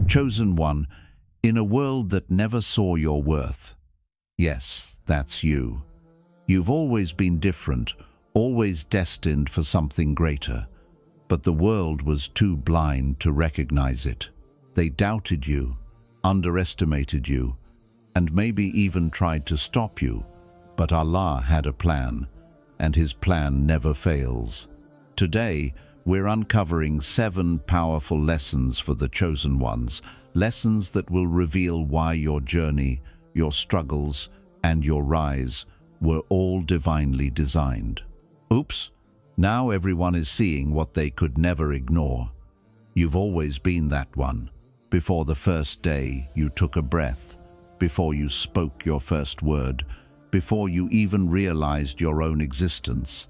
Chosen one, in a world that never saw your worth. Yes, that's you. You've always been different, always destined for something greater. But the world was too blind to recognize it. They doubted you, underestimated you, and maybe even tried to stop you. But Allah had a plan, and His plan never fails. Today, we're uncovering 7 powerful lessons for the chosen ones, lessons that will reveal why your journey, your struggles, and your rise were all divinely designed. Oops, now everyone is seeing what they could never ignore. You've always been that one. Before the first day you took a breath, before you spoke your first word, before you even realized your own existence,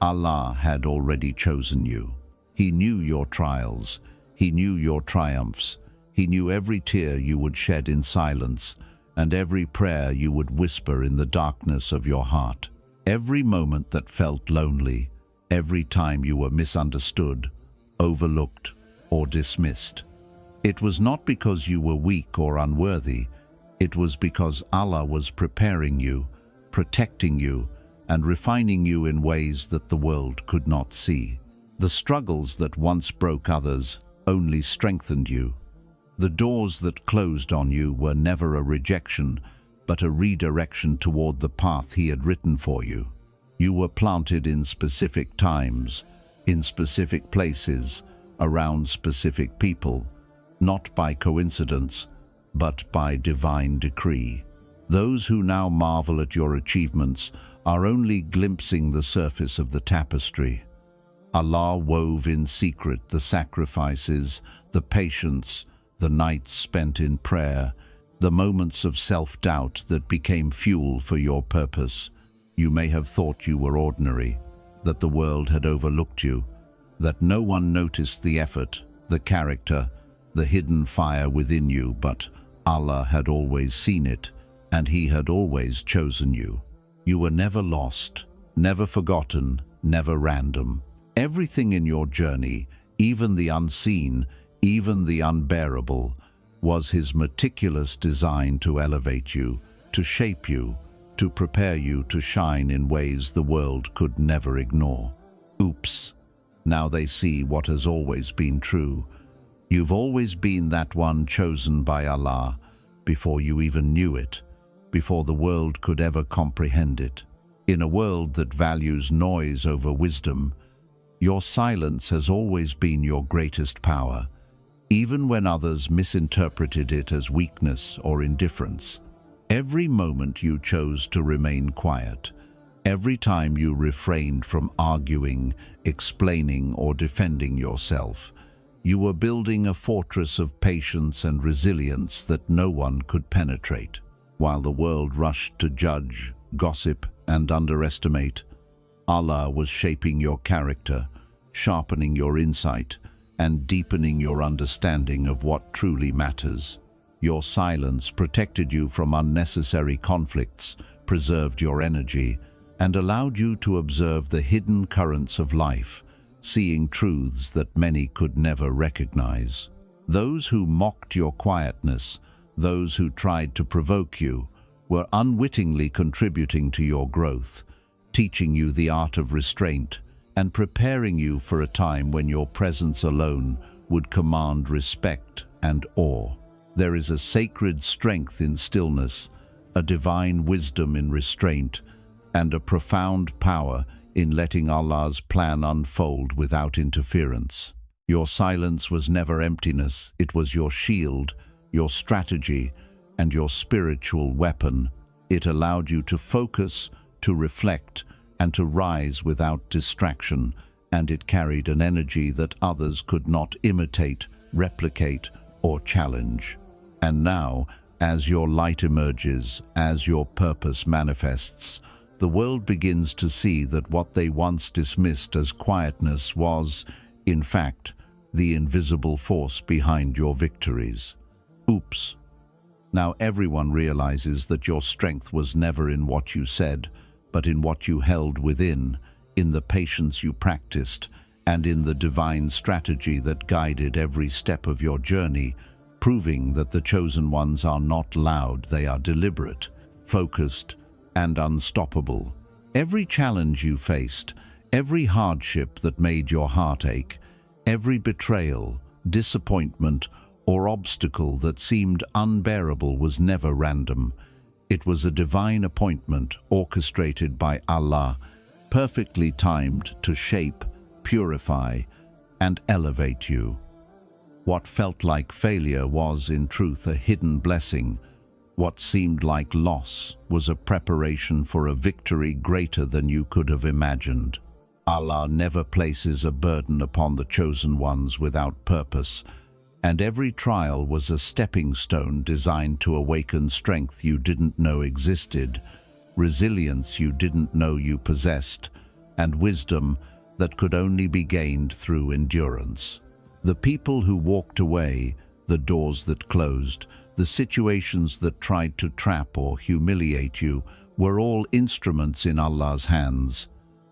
Allah had already chosen you. He knew your trials, He knew your triumphs, He knew every tear you would shed in silence, and every prayer you would whisper in the darkness of your heart. Every moment that felt lonely, every time you were misunderstood, overlooked, or dismissed. It was not because you were weak or unworthy, it was because Allah was preparing you, protecting you, and refining you in ways that the world could not see. The struggles that once broke others only strengthened you. The doors that closed on you were never a rejection, but a redirection toward the path He had written for you. You were planted in specific times, in specific places, around specific people, not by coincidence, but by divine decree. Those who now marvel at your achievements are only glimpsing the surface of the tapestry. Allah wove in secret the sacrifices, the patience, the nights spent in prayer, the moments of self-doubt that became fuel for your purpose. You may have thought you were ordinary, that the world had overlooked you, that no one noticed the effort, the character, the hidden fire within you, but Allah had always seen it, and He had always chosen you. You were never lost, never forgotten, never random. Everything in your journey, even the unseen, even the unbearable, was His meticulous design to elevate you, to shape you, to prepare you to shine in ways the world could never ignore. Oops, now they see what has always been true. You've always been that one chosen by Allah, before you even knew it, before the world could ever comprehend it. In a world that values noise over wisdom, your silence has always been your greatest power, even when others misinterpreted it as weakness or indifference. Every moment you chose to remain quiet, every time you refrained from arguing, explaining, or defending yourself, you were building a fortress of patience and resilience that no one could penetrate. While the world rushed to judge, gossip, and underestimate, Allah was shaping your character, sharpening your insight, and deepening your understanding of what truly matters. Your silence protected you from unnecessary conflicts, preserved your energy, and allowed you to observe the hidden currents of life, seeing truths that many could never recognize. Those who mocked your quietness, those who tried to provoke you, were unwittingly contributing to your growth, teaching you the art of restraint, and preparing you for a time when your presence alone would command respect and awe. There is a sacred strength in stillness, a divine wisdom in restraint, and a profound power in letting Allah's plan unfold without interference. Your silence was never emptiness, it was your shield, your strategy, and your spiritual weapon. It allowed you to focus, to reflect, and to rise without distraction, and it carried an energy that others could not imitate, replicate, or challenge. And now, as your light emerges, as your purpose manifests, the world begins to see that what they once dismissed as quietness was, in fact, the invisible force behind your victories. Oops. Now everyone realizes that your strength was never in what you said, but in what you held within, in the patience you practiced, and in the divine strategy that guided every step of your journey, proving that the chosen ones are not loud, they are deliberate, focused, and unstoppable. Every challenge you faced, every hardship that made your heart ache, every betrayal, disappointment, or obstacle that seemed unbearable was never random. It was a divine appointment orchestrated by Allah, perfectly timed to shape, purify, and elevate you. What felt like failure was, in truth, a hidden blessing. What seemed like loss was a preparation for a victory greater than you could have imagined. Allah never places a burden upon the chosen ones without purpose, and every trial was a stepping stone designed to awaken strength you didn't know existed, resilience you didn't know you possessed, and wisdom that could only be gained through endurance. The people who walked away, the doors that closed, the situations that tried to trap or humiliate you, were all instruments in Allah's hands,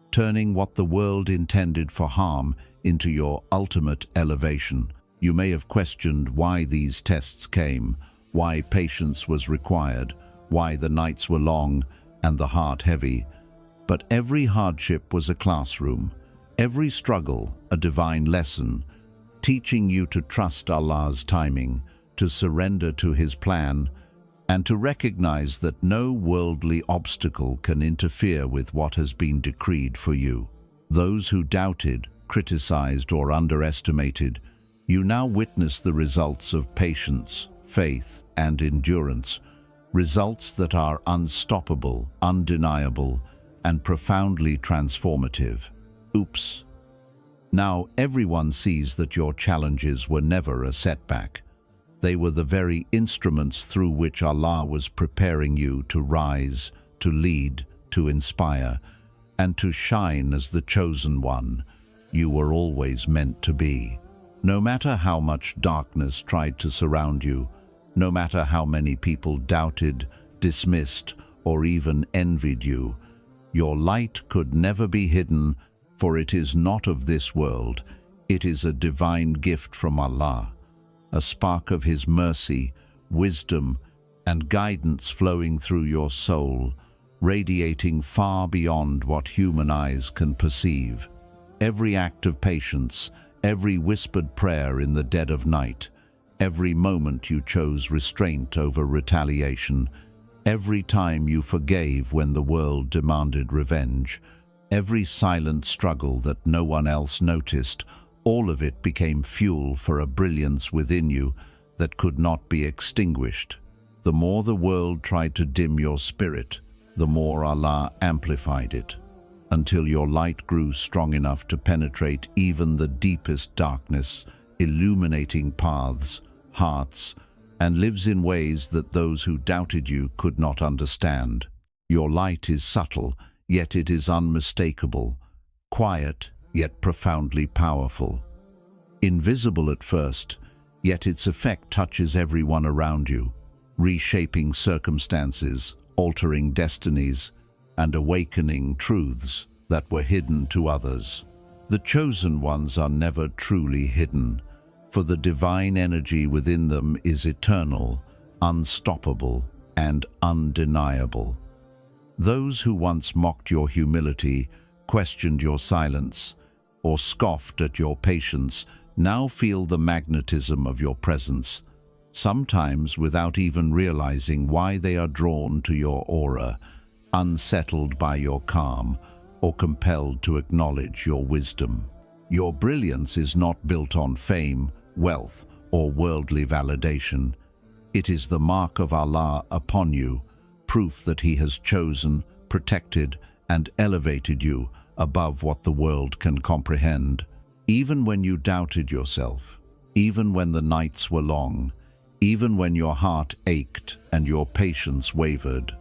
turning what the world intended for harm into your ultimate elevation. You may have questioned why these tests came, why patience was required, why the nights were long and the heart heavy. But every hardship was a classroom, every struggle a divine lesson, teaching you to trust Allah's timing, to surrender to His plan, and to recognize that no worldly obstacle can interfere with what has been decreed for you. Those who doubted, criticized, or underestimated, you now witness the results of patience, faith, and endurance, results that are unstoppable, undeniable, and profoundly transformative. Oops. Now everyone sees that your challenges were never a setback. They were the very instruments through which Allah was preparing you to rise, to lead, to inspire, and to shine as the chosen one you were always meant to be. No matter how much darkness tried to surround you, no matter how many people doubted, dismissed, or even envied you, your light could never be hidden, for it is not of this world. It is a divine gift from Allah, a spark of His mercy, wisdom, and guidance flowing through your soul, radiating far beyond what human eyes can perceive. Every act of patience, every whispered prayer in the dead of night, every moment you chose restraint over retaliation, every time you forgave when the world demanded revenge, every silent struggle that no one else noticed, all of it became fuel for a brilliance within you that could not be extinguished. The more the world tried to dim your spirit, the more Allah amplified it, until your light grew strong enough to penetrate even the deepest darkness, illuminating paths, hearts, and lives in ways that those who doubted you could not understand. Your light is subtle, yet it is unmistakable, quiet, yet profoundly powerful. Invisible at first, yet its effect touches everyone around you, reshaping circumstances, altering destinies, and awakening truths that were hidden to others. The chosen ones are never truly hidden, for the divine energy within them is eternal, unstoppable, and undeniable. Those who once mocked your humility, questioned your silence, or scoffed at your patience now feel the magnetism of your presence, sometimes without even realizing why they are drawn to your aura, unsettled by your calm, or compelled to acknowledge your wisdom. Your brilliance is not built on fame, wealth, or worldly validation. It is the mark of Allah upon you, proof that He has chosen, protected, and elevated you above what the world can comprehend. Even when you doubted yourself, even when the nights were long, even when your heart ached and your patience wavered,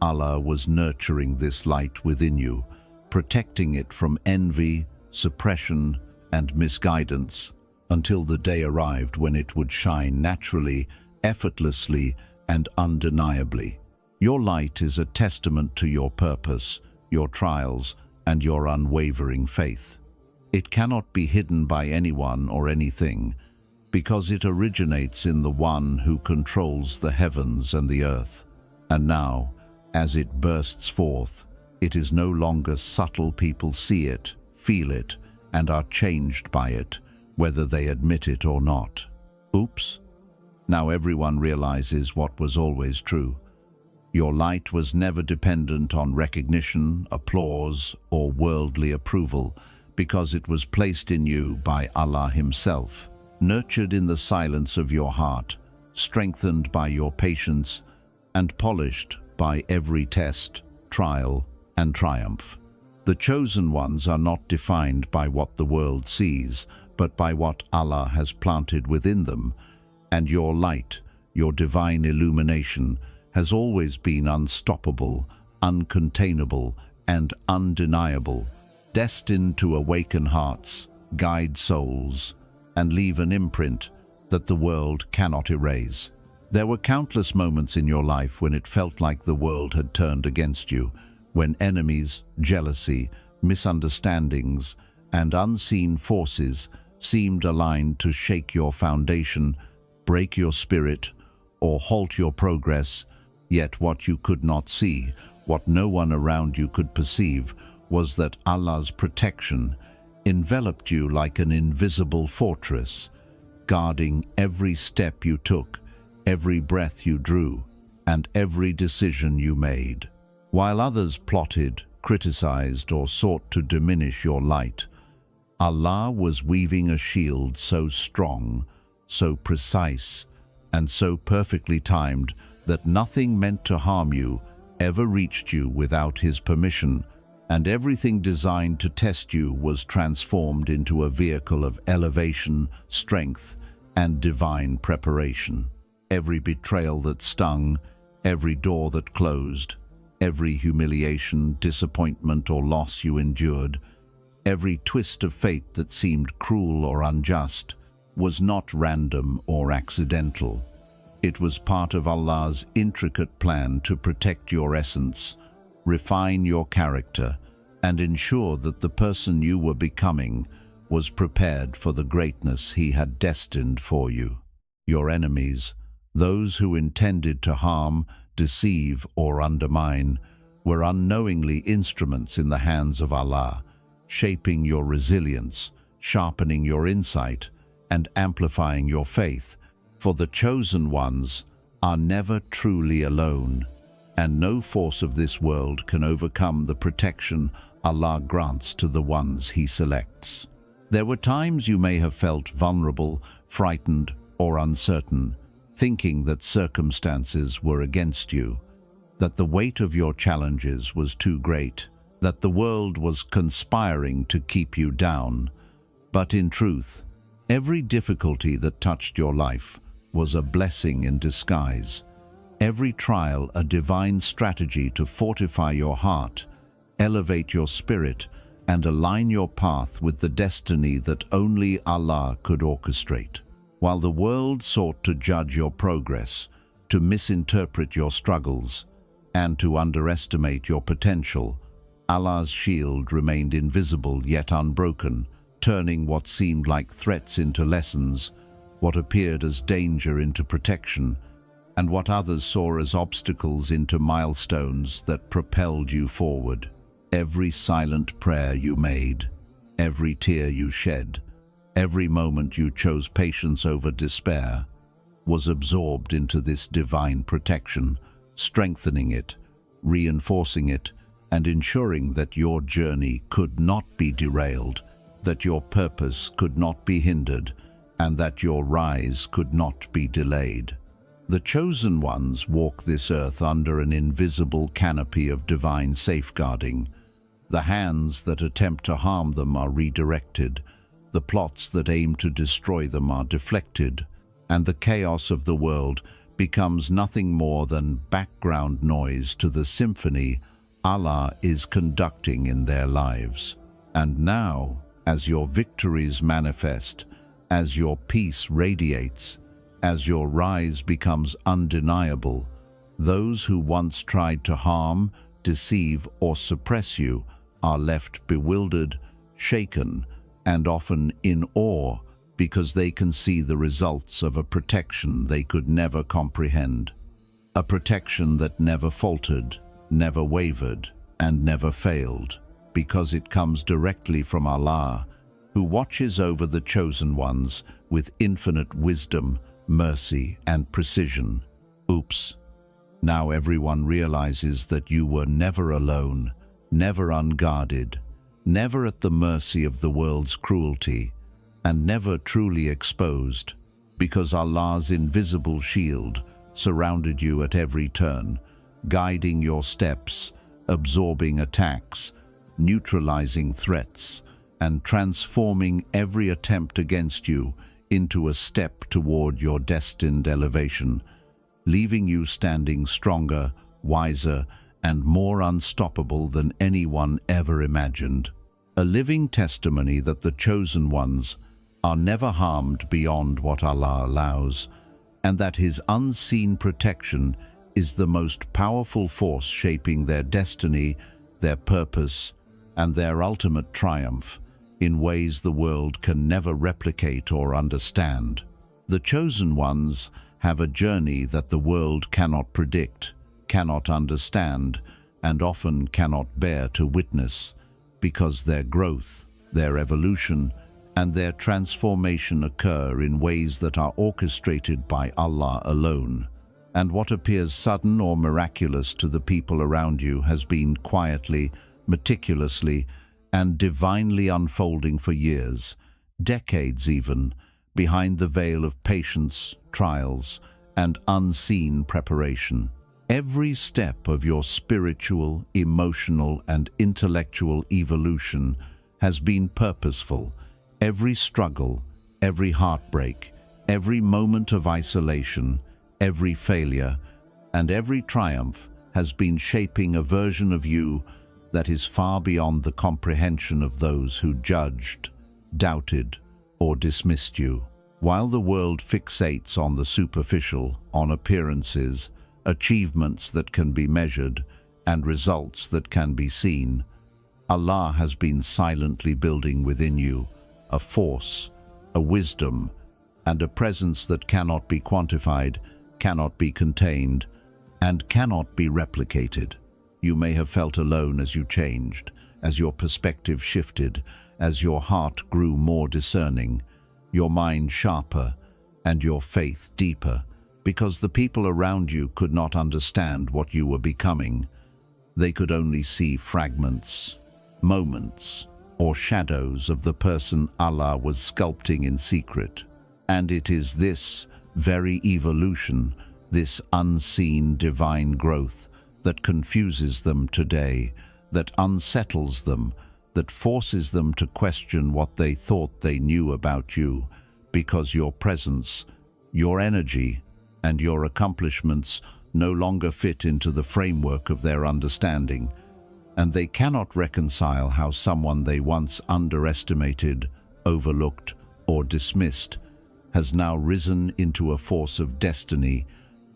Allah was nurturing this light within you, protecting it from envy, suppression, and misguidance, until the day arrived when it would shine naturally, effortlessly, and undeniably. Your light is a testament to your purpose, your trials, and your unwavering faith. It cannot be hidden by anyone or anything, because it originates in the one who controls the heavens and the earth. And now, as it bursts forth, it is no longer subtle. People see it, feel it, and are changed by it, whether they admit it or not. Oops! Now everyone realizes what was always true. Your light was never dependent on recognition, applause, or worldly approval, because it was placed in you by Allah Himself, nurtured in the silence of your heart, strengthened by your patience, and polished by every test, trial, and triumph. The chosen ones are not defined by what the world sees, but by what Allah has planted within them, and your light, your divine illumination, has always been unstoppable, uncontainable, and undeniable, destined to awaken hearts, guide souls, and leave an imprint that the world cannot erase. There were countless moments in your life when it felt like the world had turned against you, when enemies, jealousy, misunderstandings, and unseen forces seemed aligned to shake your foundation, break your spirit, or halt your progress. Yet what you could not see, what no one around you could perceive, was that Allah's protection enveloped you like an invisible fortress, guarding every step you took, every breath you drew, and every decision you made. While others plotted, criticized, or sought to diminish your light, Allah was weaving a shield so strong, so precise, and so perfectly timed that nothing meant to harm you ever reached you without His permission, and everything designed to test you was transformed into a vehicle of elevation, strength, and divine preparation. Every betrayal that stung, every door that closed, every humiliation, disappointment, or loss you endured, every twist of fate that seemed cruel or unjust, was not random or accidental. It was part of Allah's intricate plan to protect your essence, refine your character, and ensure that the person you were becoming was prepared for the greatness He had destined for you. Your enemies, those who intended to harm, deceive, or undermine, were unknowingly instruments in the hands of Allah, shaping your resilience, sharpening your insight, and amplifying your faith. For the chosen ones are never truly alone, and no force of this world can overcome the protection Allah grants to the ones He selects. There were times you may have felt vulnerable, frightened, or uncertain, thinking that circumstances were against you, that the weight of your challenges was too great, that the world was conspiring to keep you down. But in truth, every difficulty that touched your life was a blessing in disguise. Every trial a divine strategy to fortify your heart, elevate your spirit, and align your path with the destiny that only Allah could orchestrate. While the world sought to judge your progress, to misinterpret your struggles, and to underestimate your potential, Allah's shield remained invisible yet unbroken, turning what seemed like threats into lessons, what appeared as danger into protection, and what others saw as obstacles into milestones that propelled you forward. Every silent prayer you made, every tear you shed, every moment you chose patience over despair, was absorbed into this divine protection, strengthening it, reinforcing it, and ensuring that your journey could not be derailed, that your purpose could not be hindered, and that your rise could not be delayed. The chosen ones walk this earth under an invisible canopy of divine safeguarding. The hands that attempt to harm them are redirected, the plots that aim to destroy them are deflected, and the chaos of the world becomes nothing more than background noise to the symphony Allah is conducting in their lives. And now, as your victories manifest, as your peace radiates, as your rise becomes undeniable, those who once tried to harm, deceive, or suppress you are left bewildered, shaken, and often in awe, because they can see the results of a protection they could never comprehend. A protection that never faltered, never wavered, and never failed, because it comes directly from Allah, who watches over the chosen ones with infinite wisdom, mercy, and precision. Oops. Now everyone realizes that you were never alone, never unguarded, never at the mercy of the world's cruelty, and never truly exposed, because Allah's invisible shield surrounded you at every turn, guiding your steps, absorbing attacks, neutralizing threats, and transforming every attempt against you into a step toward your destined elevation, leaving you standing stronger, wiser, and more unstoppable than anyone ever imagined. A living testimony that the chosen ones are never harmed beyond what Allah allows, and that His unseen protection is the most powerful force shaping their destiny, their purpose, and their ultimate triumph in ways the world can never replicate or understand. The chosen ones have a journey that the world cannot predict, cannot understand, and often cannot bear to witness, because their growth, their evolution, and their transformation occur in ways that are orchestrated by Allah alone. And what appears sudden or miraculous to the people around you has been quietly, meticulously, and divinely unfolding for years, decades even, behind the veil of patience, trials, and unseen preparation. Every step of your spiritual, emotional, and intellectual evolution has been purposeful. Every struggle, every heartbreak, every moment of isolation, every failure, and every triumph has been shaping a version of you that is far beyond the comprehension of those who judged, doubted, or dismissed you. While the world fixates on the superficial, on appearances, achievements that can be measured, and results that can be seen, Allah has been silently building within you a force, a wisdom, and a presence that cannot be quantified, cannot be contained, and cannot be replicated. You may have felt alone as you changed, as your perspective shifted, as your heart grew more discerning, your mind sharper, and your faith deeper, because the people around you could not understand what you were becoming. They could only see fragments, moments, or shadows of the person Allah was sculpting in secret. And it is this very evolution, this unseen divine growth, that confuses them today, that unsettles them, that forces them to question what they thought they knew about you, because your presence, your energy, and your accomplishments no longer fit into the framework of their understanding, and they cannot reconcile how someone they once underestimated, overlooked, or dismissed has now risen into a force of destiny,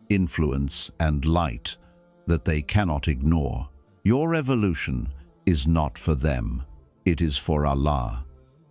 influence, and light that they cannot ignore. Your evolution is not for them. It is for Allah,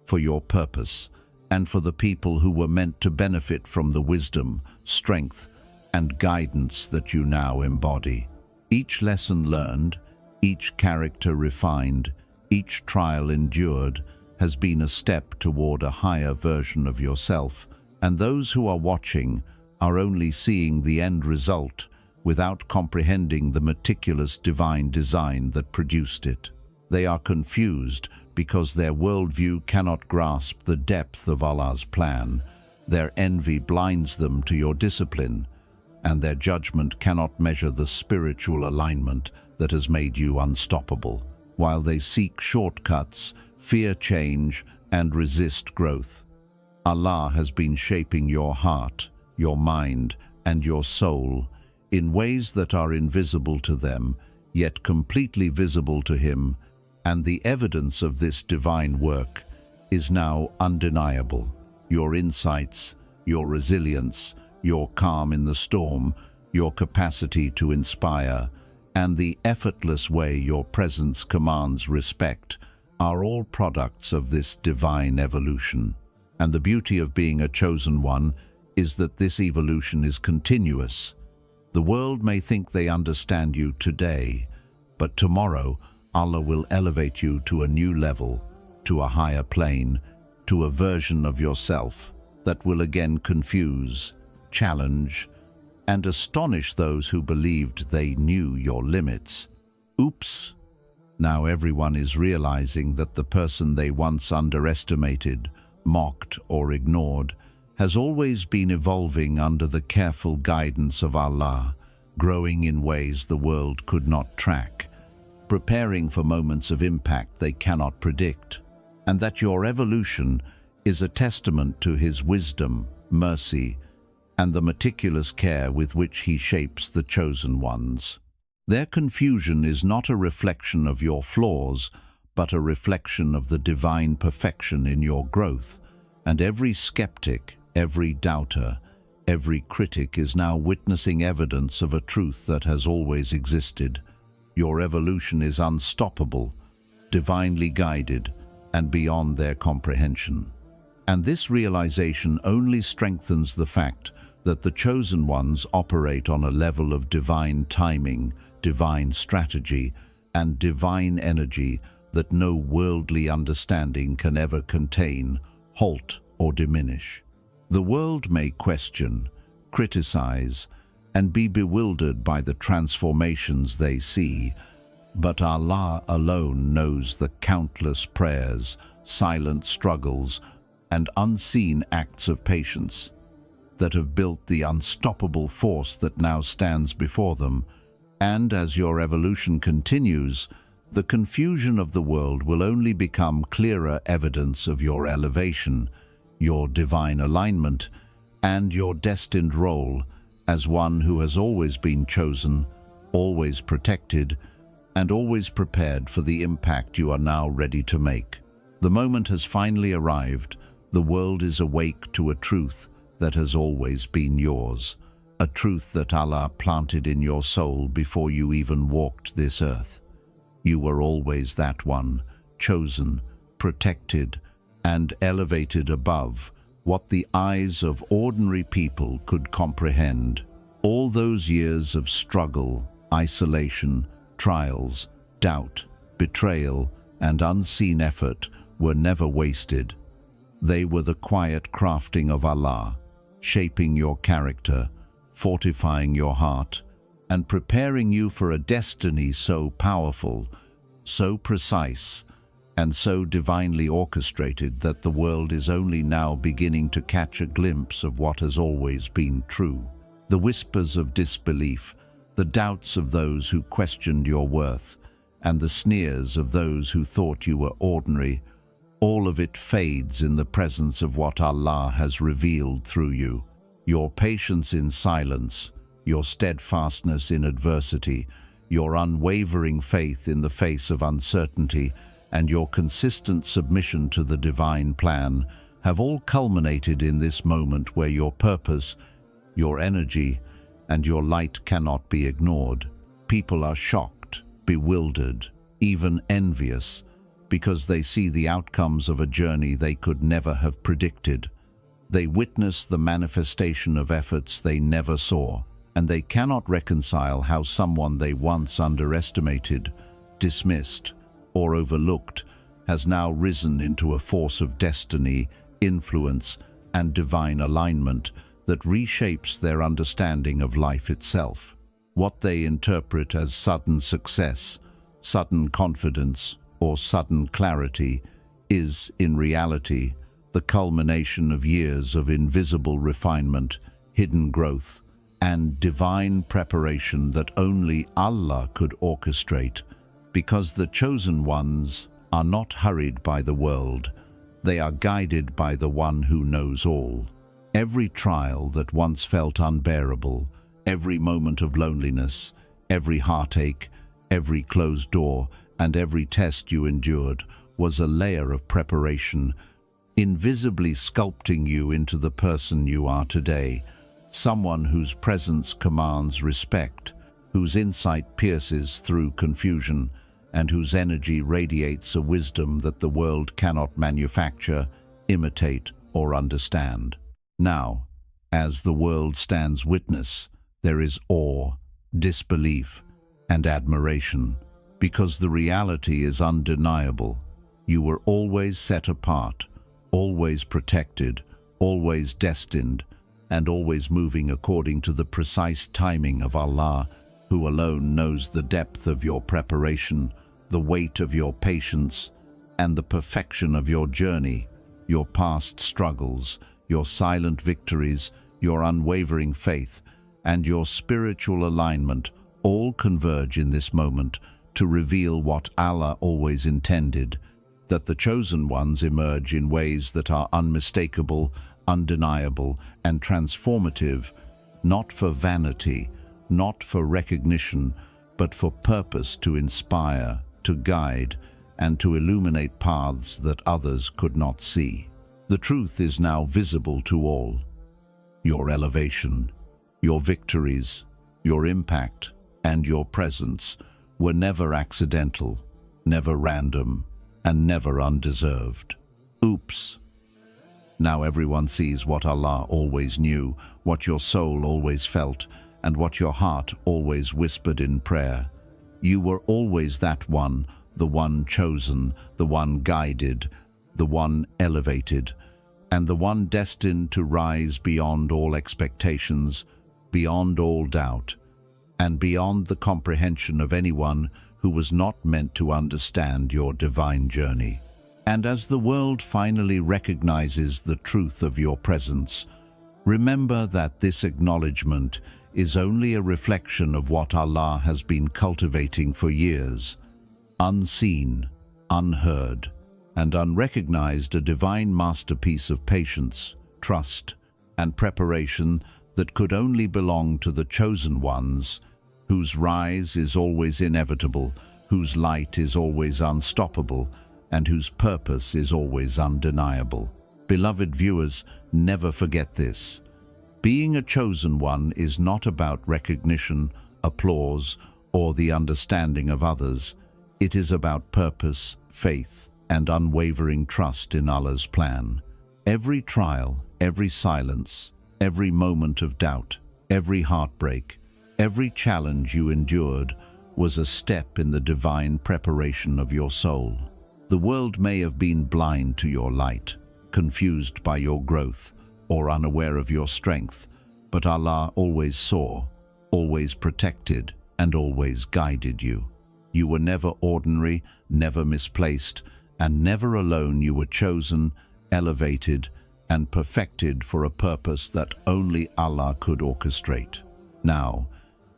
for your purpose, and for the people who were meant to benefit from the wisdom, strength, and guidance that you now embody. Each lesson learned, each character refined, each trial endured has been a step toward a higher version of yourself, and those who are watching are only seeing the end result without comprehending the meticulous divine design that produced it. They are confused because their worldview cannot grasp the depth of Allah's plan, their envy blinds them to your discipline, and their judgment cannot measure the spiritual alignment that has made you unstoppable. While they seek shortcuts, fear change, and resist growth, Allah has been shaping your heart, your mind, and your soul in ways that are invisible to them, yet completely visible to Him, and the evidence of this divine work is now undeniable. Your insights, your resilience, your calm in the storm, your capacity to inspire, and the effortless way your presence commands respect are all products of this divine evolution. And the beauty of being a chosen one is that this evolution is continuous. The world may think they understand you today, but tomorrow Allah will elevate you to a new level, to a higher plane, to a version of yourself that will again confuse, challenge, and astonish those who believed they knew your limits. Oops! Now everyone is realizing that the person they once underestimated, mocked, or ignored has always been evolving under the careful guidance of Allah, growing in ways the world could not track, preparing for moments of impact they cannot predict, and that your evolution is a testament to His wisdom, mercy, and the meticulous care with which He shapes the chosen ones. Their confusion is not a reflection of your flaws, but a reflection of the divine perfection in your growth, and every skeptic, every doubter, every critic is now witnessing evidence of a truth that has always existed. Your evolution is unstoppable, divinely guided, and beyond their comprehension. And this realization only strengthens the fact that the chosen ones operate on a level of divine timing, divine strategy, and divine energy that no worldly understanding can ever contain, halt, or diminish. The world may question, criticize, and be bewildered by the transformations they see, but Allah alone knows the countless prayers, silent struggles, and unseen acts of patience that have built the unstoppable force that now stands before them. And as your evolution continues, the confusion of the world will only become clearer evidence of your elevation, your divine alignment, and your destined role as one who has always been chosen, always protected, and always prepared for the impact you are now ready to make. The moment has finally arrived. The world is awake to a truth that has always been yours, a truth that Allah planted in your soul before you even walked this earth. You were always that one, chosen, protected, and elevated above what the eyes of ordinary people could comprehend. All those years of struggle, isolation, trials, doubt, betrayal, and unseen effort were never wasted. They were the quiet crafting of Allah, shaping your character, fortifying your heart, and preparing you for a destiny so powerful, so precise, and so divinely orchestrated that the world is only now beginning to catch a glimpse of what has always been true. The whispers of disbelief, the doubts of those who questioned your worth, and the sneers of those who thought you were ordinary, all of it fades in the presence of what Allah has revealed through you. Your patience in silence, your steadfastness in adversity, your unwavering faith in the face of uncertainty, and your consistent submission to the divine plan have all culminated in this moment where your purpose, your energy, and your light cannot be ignored. People are shocked, bewildered, even envious, because they see the outcomes of a journey they could never have predicted. They witness the manifestation of efforts they never saw, and they cannot reconcile how someone they once underestimated, dismissed, or overlooked has now risen into a force of destiny, influence, and divine alignment that reshapes their understanding of life itself. What they interpret as sudden success, sudden confidence, or sudden clarity is, in reality, the culmination of years of invisible refinement, hidden growth, and divine preparation that only Allah could orchestrate. Because the chosen ones are not hurried by the world, they are guided by the one who knows all. Every trial that once felt unbearable, every moment of loneliness, every heartache, every closed door, and every test you endured was a layer of preparation, invisibly sculpting you into the person you are today, someone whose presence commands respect, whose insight pierces through confusion, and whose energy radiates a wisdom that the world cannot manufacture, imitate, or understand. Now, as the world stands witness, there is awe, disbelief, and admiration, because the reality is undeniable. You were always set apart, always protected, always destined, and always moving according to the precise timing of Allah, who alone knows the depth of your preparation, the weight of your patience, and the perfection of your journey, your past struggles, your silent victories, your unwavering faith, and your spiritual alignment all converge in this moment to reveal what Allah always intended, that the chosen ones emerge in ways that are unmistakable, undeniable, and transformative, not for vanity, not for recognition, but for purpose, to inspire, to guide, and to illuminate paths that others could not see. The truth is now visible to all. Your elevation, your victories, your impact, and your presence were never accidental, never random, and never undeserved. Oops. Now everyone sees what Allah always knew, what your soul always felt, and what your heart always whispered in prayer. You were always that one, the one chosen, the one guided, the one elevated, and the one destined to rise beyond all expectations, beyond all doubt, and beyond the comprehension of anyone who was not meant to understand your divine journey. And as the world finally recognizes the truth of your presence, remember that this acknowledgement is only a reflection of what Allah has been cultivating for years, unseen, unheard, and unrecognized, a divine masterpiece of patience, trust, and preparation that could only belong to the chosen ones, whose rise is always inevitable, whose light is always unstoppable, and whose purpose is always undeniable. Beloved viewers, never forget this. Being a chosen one is not about recognition, applause, or the understanding of others. It is about purpose, faith, and unwavering trust in Allah's plan. Every trial, every silence, every moment of doubt, every heartbreak, every challenge you endured was a step in the divine preparation of your soul. The world may have been blind to your light, confused by your growth, or unaware of your strength, but Allah always saw, always protected, and always guided you. You were never ordinary, never misplaced, and never alone. You were chosen, elevated, and perfected for a purpose that only Allah could orchestrate. Now,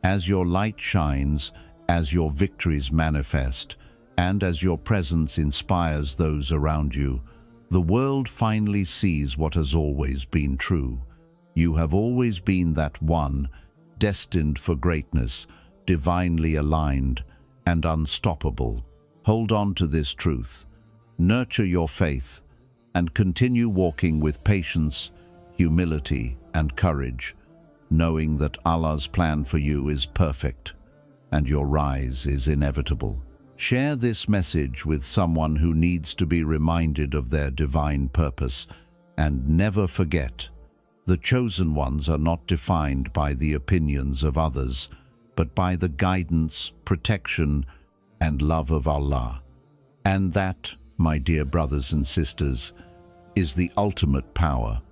as your light shines, as your victories manifest, and as your presence inspires those around you, the world finally sees what has always been true. You have always been that one, destined for greatness, divinely aligned, and unstoppable. Hold on to this truth, nurture your faith, and continue walking with patience, humility, and courage, knowing that Allah's plan for you is perfect, and your rise is inevitable. Share this message with someone who needs to be reminded of their divine purpose, and never forget, the chosen ones are not defined by the opinions of others, but by the guidance, protection, and love of Allah. And that, my dear brothers and sisters, is the ultimate power.